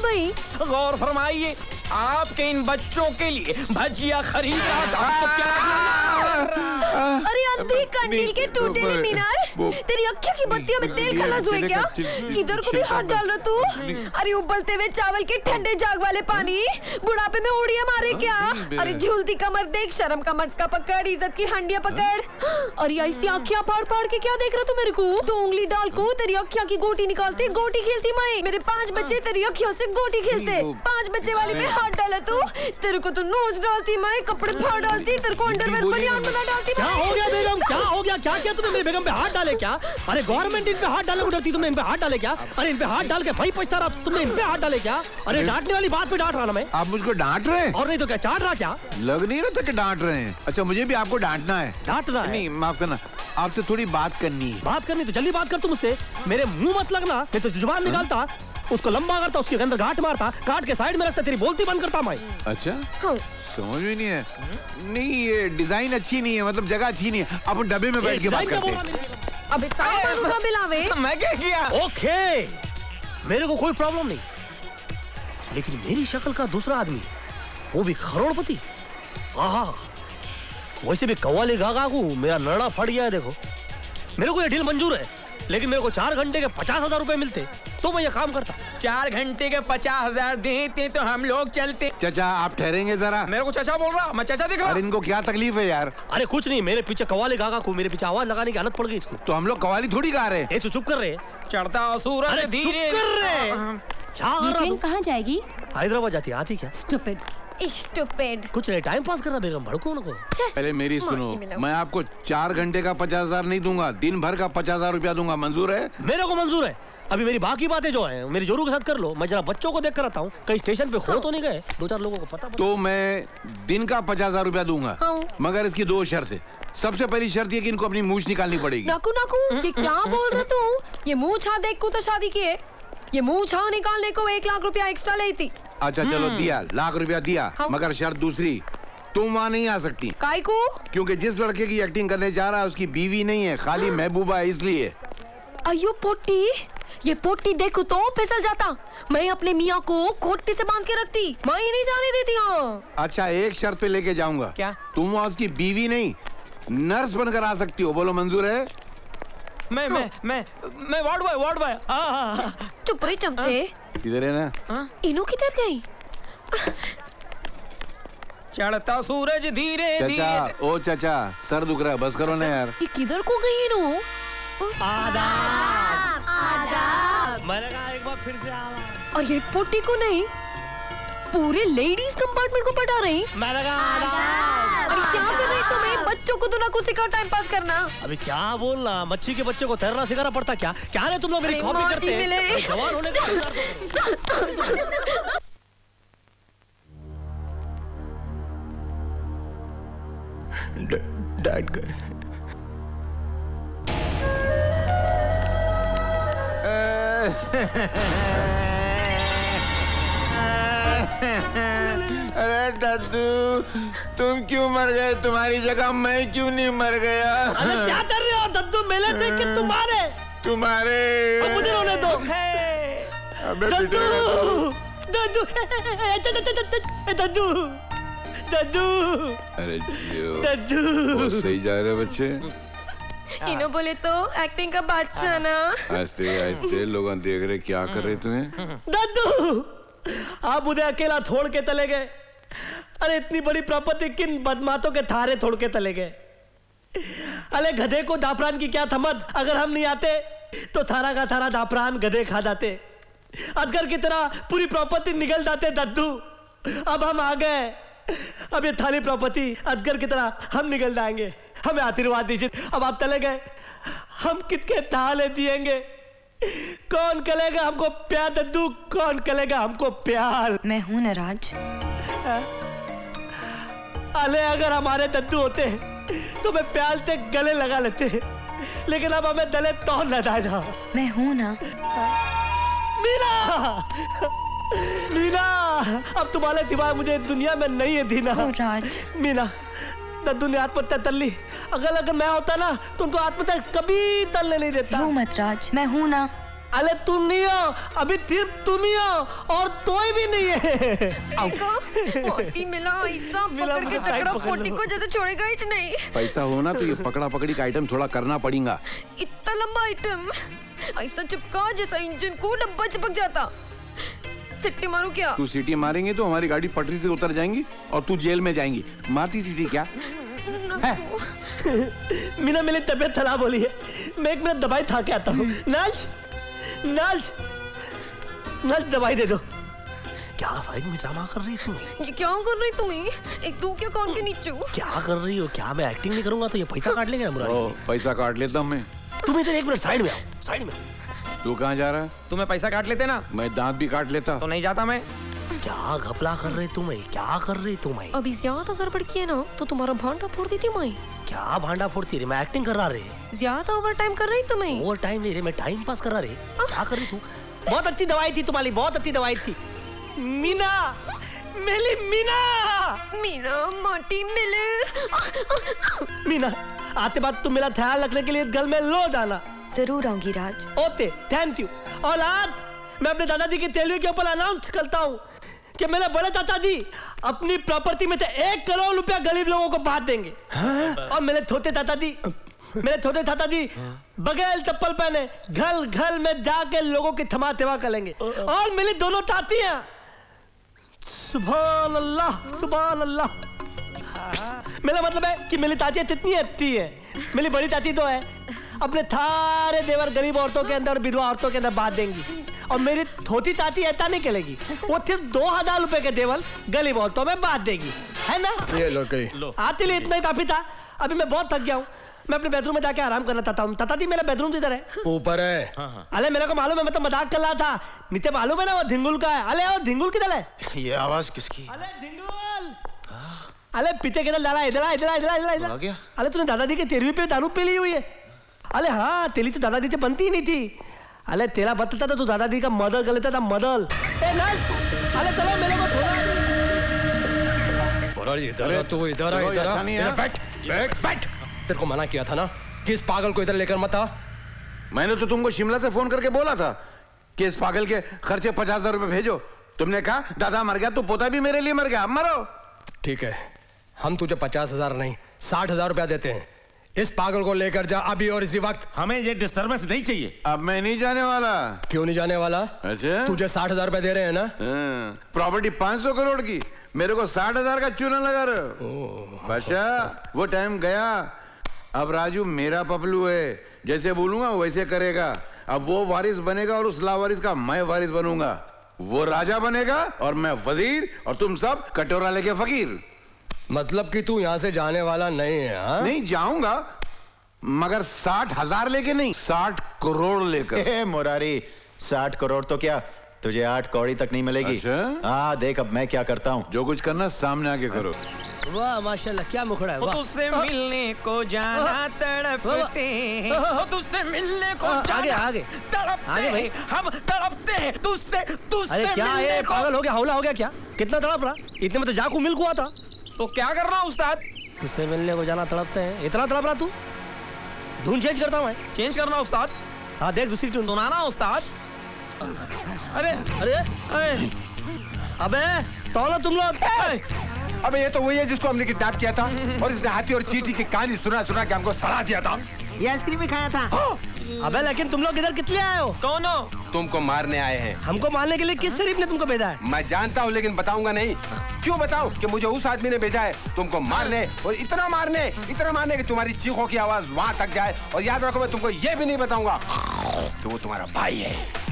भाई? गौर फरमाइए, आपके इन बच्चों के लिए भजिया खरीद रहा था तो क्या? अरे अंधी कंडील के टूटे हुए मीनार, तेरी अक्खियों की बत्तियों में तेल खलास हुए क्या? किधर को भी हाथ डाल रहा तू? अरे उबलते हुए चावल के ठंडे जाग वाले पानी, बुढ़ापे में उड़िया मारे क्या? अरे झूलती कमर देख, शर्म का मटका पकड़, इज्जत की हंडिया पकड़। अरे ऐसी आँखियाँ फाड़ फाड़ के क्या देख रहा तू मेरे को? तो उंगली डाल को तेरी अक्खियाँ की गोटी निकालते गोटी खेलती मैं। मेरे 5 बच्चे तेरी अक्खियों से गोटी खेलते। 5 बच्चे वाली पे हाथ डाला तू, तेरे को तो नोच डालती मैं, कपड़े फाड़ डालती, तेरे को अंडरवेयर बनियान बना डालती। क्या हो गया बेगम, क्या हो गया? क्या किया तुमने? मेरी बेगम पे हाथ डाले क्या? अरे गवर्नमेंट इन पे हाथ डालने को डरती, तुमने इन पे हाथ डाले क्या? अरे इन पे हाथ डाल के भाई पछता रहा, तुमने इन पे हाथ डाले क्या? अरे डांटने वाली बात पे डांट रहा ना मैं। आप मुझको डांट रहे हैं? और नहीं तो क्या, चाट रहा क्या? लग नहीं रहा था कि डांट रहे हैं। अच्छा, मुझे भी आपको डांटना है। डांटना है? नहीं, माफ करना, आपसे थोड़ी बात करनी है। बात करनी तो जल्दी बात कर तू मुझसे, मेरे मुंह मत लगना, नहीं तो जुबान निकालता, उसको लंबा करता, उसके अंदर गांठ मारता, काट के साइड में रखता, तेरी बोलती बंद करता मैं। अच्छा, समझ में नहीं है। नहीं, ये डिजाइन अच्छी नहीं है, मतलब जगह अच्छी नहीं है। आप डब्बे में बैठ के बात करते हैं। अबे सामान का बिलावे। मैं क्या किया? ओके, मेरे को कोई प्रॉब्लम नहीं, लेकिन मेरी शक्ल का दूसरा आदमी, वो भी करोड़पति, आहा, वैसे भी कव्वाली गा गा को मेरा नरड़ा फट गया है। देखो, मेरे को ये डील मंजूर है, लेकिन मेरे को 4 घंटे के 50,000 रुपए मिलते तो मैं ये काम करता। 4 घंटे के 50,000 देते तो हम लोग चलते। चाचा, आप ठहरेंगे जरा? मेरे को चाचा बोल रहा, मैं चाचा दिख रहा। अरे इनको क्या तकलीफ है यार? अरे कुछ नहीं, मेरे पीछे कव्वाली गा गा को मेरे पीछे आवाज लगाने की आदत पड़ गई इसको। तो हम लोग कव्वाली थोड़ी गा रहे हैं। ए, तू चुप कर रहे। चढ़ता सूरज धीरे कर रहे। ये ट्रेन कहाँ जाएगी? हैदराबाद जाती, आती क्या? Stupid, stupid. कुछ नहीं, टाइम पास कर रहा बेगम, भड़को उनको। पहले मेरी सुनो, मैं आपको 4 घंटे का 50,000 नहीं दूंगा, दिन भर का 50,000 रुपया दूंगा। मंजूर है? मेरे को मंजूर है। अभी मेरी बाकी बातें जो हैं मेरी जोरू के साथ कर लो, मैं जरा बच्चों को देख कर आता हूँ, कहीं स्टेशन पे हो तो नहीं गए, 2-4 लोगों को पता। तो मैं दिन का 50,000 रुपया दूंगा, मगर इसकी 2 शर्तें। सबसे पहली शर्त ये कि इनको अपनी मूछ निकालनी पड़ेगी। नाकू नाकू, ये क्या बोल रहा तू? ये मुँह छा देख को तो शादी की है, ये मुँह छा निकालने को 1 लाख रुपया एक्स्ट्रा ली थी। अच्छा चलो, दिया, लाख रुपया दिया, मगर शर्त दूसरी, तुम वहाँ नहीं आ सकती। काहे को? क्योंकि जिस लड़के की एक्टिंग करने जा रहा है उसकी बीवी नहीं है, खाली महबूबा है, इसलिए। अयो पोटी, ये पोटी देखो तो फिसल जाता, मैं अपने मियाँ को कोटी से बांध के रखती, मैं ही नहीं जाने देती। हाँ। अच्छा, एक शर्त पे लेके जाऊंगा। क्या? तुम वहाँ उसकी बीवी नहीं, नर्स बनकर आ सकती हो। बोलो, मंजूर है? मैं वार्ड बॉय। चुप रही चमचे। किधर है ना? इनो किधर गई? चढ़ता सूरज धीरे धीरे। चाचा, ओ चाचा, सर दुख रहा है, बस करो ना यार। ये किधर को गई इनो? आदाब, आदाब। मैंने कहा एक बार फिर से आवा। और ये पोटी को नहीं, पूरे लेडीज कंपार्टमेंट को पटा रही। मैंने कहा आदाब। अरे क्या कर रही तुम्हें? बच्चों को तो ना कुछ सिखाओ टाइम पास करना। अभी क्या बोलना, मच्छी के बच्चे को तैरना सिखाना पड़ता क्या? क्या रे तुम लोग मेरी कॉपी करते हैं? जवान होने का डैड गए। अरे दद्दू, तुम क्यों मर गए? तुम्हारी जगह मैं क्यों नहीं मर गया? अरे क्या कर रहे हो दद्दू? मेले देख के तुम्हारे मुझे रोने दो। दद्दू, दद्दू, दद्दू, दद्दू। अरे दद्दू, वो सही जा रहे बच्चे। इनो बोले तो एक्टिंग का बादशाह ना। आस्ते लोग देख रहे, क्या कर रहे तुम्हें? दद्दू, आप मुझे अकेला छोड़ के चले गए। अरे इतनी बड़ी प्रॉपर्टी किन बदमाशों के थारे छोड़ के चले गए। अरे गधे को जाफरान की क्या थमत, अगर हम नहीं आते तो थारा का थारा जाफरान गधे खा जाते। अजगर की तरह पूरी प्रॉपर्टी निकल जाते दद्दू। अब हम आ गए, अब ये थाली प्रॉपर्टी अजगर की तरह हम निकल जाएंगे। हमें आशीर्वाद दीजिए, अब आप चले गए, हम कितने थाले दिएंगे? कौन करेगा हमको प्यार दद्दू? कौन करेगा हमको प्यार? मैं हूं ना राज। अले अगर हमारे दद्दू होते तो मैं प्यार से गले लगा लेते, लेकिन अब हमें गले तो लगा जा। मैं हूं ना। मीना, मीना, अब तुम्हारे सिवा मुझे दुनिया में नहीं है दीना। राज। मीना, दद्दू ने आत्महत्या कर ली। अगर मैं होता ना तो उनको आत्महत्या कभी तलने नहीं देता। रो मत राज, मैं हूं ना। अरे तुम नहीं हो, अभी सिर्फ तुम ही हो और कोई भी नहीं है। देखो, पोटी मिला ऐसा पकड़ के चकरा पोटी को जैसे छोड़ेगा ही नहीं। पैसा हो ना तो ये पकड़ा पकड़ी का आइटम थोड़ा करना पड़ेगा। इतना लंबा आइटम ऐसा चिपका जैसा इंजन को डब्बा चिपक जाता। सिट्टी मारू क्या? तू सीटी मारेंगे तो हमारी गाड़ी पटरी से उतर जाएंगी और तू जेल में जाएंगी। मारती सीटी क्या? मीना मेरी तबीयत खराब हो रही है, मैं 1 मिनट दवाई खा के आता हूँ। नाज नाज नाज दवाई दे दो। क्या साइड में ड्रामा कर रही तुम? ये क्या कर रही तुम्हें? एक दो क्या कान के नीचे? क्या कर रही हो? क्या मैं एक्टिंग नहीं करूंगा तो ये पैसा काट लेंगे ना मुरारी? पैसा काट लेता हूँ मैं। तुम इधर 1 मिनट साइड में आओ, साइड में। तू कहाँ जा रहा है? तुम्हें पैसा काट लेते ना, मैं दांत भी काट लेता तो नहीं जाता मैं। क्या घपला कर रही तुम्हें? क्या कर रही तुम्हें? अभी ज्यादा गड़बड़ की है ना तो तुम्हारा भांडा फोड़ दी थी मैं। क्या भांडा फोड़ती रही? मैं एक्टिंग कर रहा रे। ज्यादा ओवर टाइम कर रही तुम्हें। ओवर टाइम नहीं रे, मैं टाइम पास कर रहा रे। क्या कर रही तू? बहुत अच्छी दवाई थी तुम्हारी, बहुत अच्छी दवाई थी। मीना, मेरी मीना। मीना मोटी मिले। मीना, आते बाद तुम मेरा ख्याल रखने के लिए गल में लो जाना। जरूर आऊंगी राज। Okay, thank you. और आज मैं अपने दादाजी की तेलियों के ऊपर अनाउंस करता हूँ कि मेरे बड़े चाचा जी अपनी प्रॉपर्टी में से 1 करोड़ रुपया गरीब लोगों को बांट देंगे। और मेरे छोटे चाचा जी बगैर चप्पल पहने घर घर में जाके लोगों की थमा सेवा करेंगे। और मेरी दोनों चाचियां, सुभान अल्लाह सुभान अल्लाह। मेरा मतलब है कि मेरी चाचियां कितनी अच्छी है। मेरी बड़ी चाची तो है अपने सारे देवर गरीब औरतों के अंदर, विधवा औरतों के अंदर बांट देंगी। और मेरी छोटी चाची ऐसा नहीं करेगी, वो सिर्फ 2000 रुपए के देवर गरीब औरतों में बांट देगी, है ना? ये लो कहीं। आते लिए इतना ही काफी था। अभी मैं बहुत थक गया हूँ, मैं अपने बेडरूम में जाके आराम करना चाहता हूँ। ताता जी मेरा बेडरूम किधर है? ऊपर है। अरे मेरे को मालूम है, मैं तो मजाक कर रहा था। नीचे मालूम है ना वो धिंगुल का है। अरे वो धिंगुल किधर है? ये आवाज किसकी? अरे धिंगुल, अरे पीते किधर डाला? इधर आ गया। अरे तूने दादाजी के 13वीं पे दारू पी ली हुई है। अरे हाँ, तेरी तो दादाजी से बनती ही नहीं थी। अरे तेरा बतता था तू दादाजी का मदर कर लेता था, मदर। अरे चलो मेरे को थोड़ा इधर तू इधर आ, इधर आ। बैठ बैठ बैठ। तेरे को मना किया था ना कि इस पागल को इधर लेकर मत आ। मैंने तो तुमको शिमला से फोन करके बोला था कि इस पागल के खर्चे 50,000 रुपए भेजो। तुमने कहा दादा मर गया तो पोता भी मेरे लिए मर गया, मरो। ठीक है, हम तुझे 50,000 नहीं 60,000 रुपया देते हैं। इस पागल को लेकर जा अभी और इसी वक्त। हमें ये डिस्टर्बेंस नहीं चाहिए। अब मैं नहीं जाने वाला। क्यों नहीं जाने वाला? अच्छा, तुझे 60,000 रुपया दे रहे हैं ना? प्रॉपर्टी 500 करोड़ की, मेरे को 60,000 का चूना लगा रहे हो। बादशाह, वो टाइम गया। अब राजू मेरा पपलू है, जैसे बोलूंगा वैसे करेगा। अब वो वारिस बनेगा और उस लावारिस का मैं वारिस बनूंगा। वो राजा बनेगा और मैं वजीर, और तुम सब कटोरा लेके फकीर। मतलब कि तू यहाँ से जाने वाला नहीं है? हाँ? नहीं जाऊंगा, मगर 60,000 लेके नहीं, 60 करोड़ लेकर। मुरारी, 60 करोड़ तो क्या, तुझे 8 कौड़ी तक नहीं मिलेगी। अच्छा? हाँ देख अब मैं क्या करता हूँ। जो कुछ करना सामने आके करो। वाह माशाल्लाह, क्या मुखड़ा है। तुझसे मिलने को जाना तड़पते हैं, तुझसे मिलने को आगे आगे तड़पते भाई, हम तड़पते हैं तुझसे। अरे क्या ये पागल हो गया, हौला हो गया क्या? कितना तड़प रहा? इतने में तो जाकू मिल्क हुआ था। तो क्या करना उस्ताद? तुझसे मिलने को जाना तड़पते हैं, इतना तड़प रहा तू? धुन चेंज करता हूँ मैं। चेंज करना उस्ताद? हाँ देख दूसरी टून सुनाना उस्ताद। अरे अरे अबे तौलो तुम लोग। अबे ये तो वही है जिसको हमने किडनैप किया था और इसने हाथी और चींटी की कहानी सुना सुना के हमको सड़ा दिया था। ये आइसक्रीम भी खाया था। अबे लेकिन तुम लोग इधर कितने आए हो? कौन हो? तुमको मारने आए हैं। हमको मारने के लिए किस शरीफ ने तुमको भेजा है? मैं जानता हूँ लेकिन बताऊंगा नहीं। क्यों बताऊं कि मुझे उस आदमी ने भेजा है तुमको मारने, और इतना मारने कि तुम्हारी चीखों की आवाज वहां तक जाए। और याद रखो मैं तुमको ये भी नहीं बताऊंगा कि वो तुम्हारा भाई है।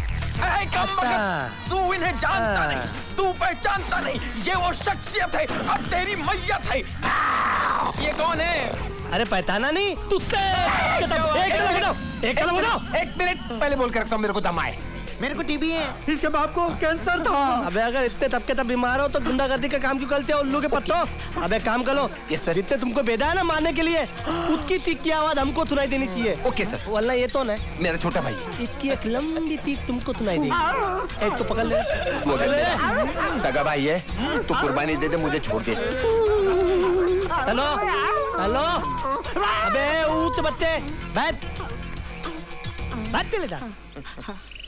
तू इन्हें जानता नहीं, तू पहचानता नहीं। ये वो शख्सियत है, अब तेरी मैयत है। ये कौन है? अरे पहचाना नहीं तुझसे। एक मिनट पहले बोल के रखता हूँ, मेरे को दम आए। मेरे को टीबी है। इसके बाप को कैंसर था। अबे अगर इतने तब के तब बीमार हो तो गुंडागर्दी का काम क्यों करते हो उल्लू के पत्तों? अबे काम करो, ये सर इतने तुमको भेजा है ना मारने के लिए, उसकी चीख की आवाज हमको सुनाई देनी चाहिए। Okay sir. वरना ये तो ना मेरा छोटा भाई, इसकी एक लंबी चीख तुमको सुनाई देगी। एक तो पकड़ ले, सगा भाई है, तू कुर्बानी दे दे, मुझे छोड़ दे। हेलो हेलो, अबे उठ बच्चे, बैठ बैठ ले जा।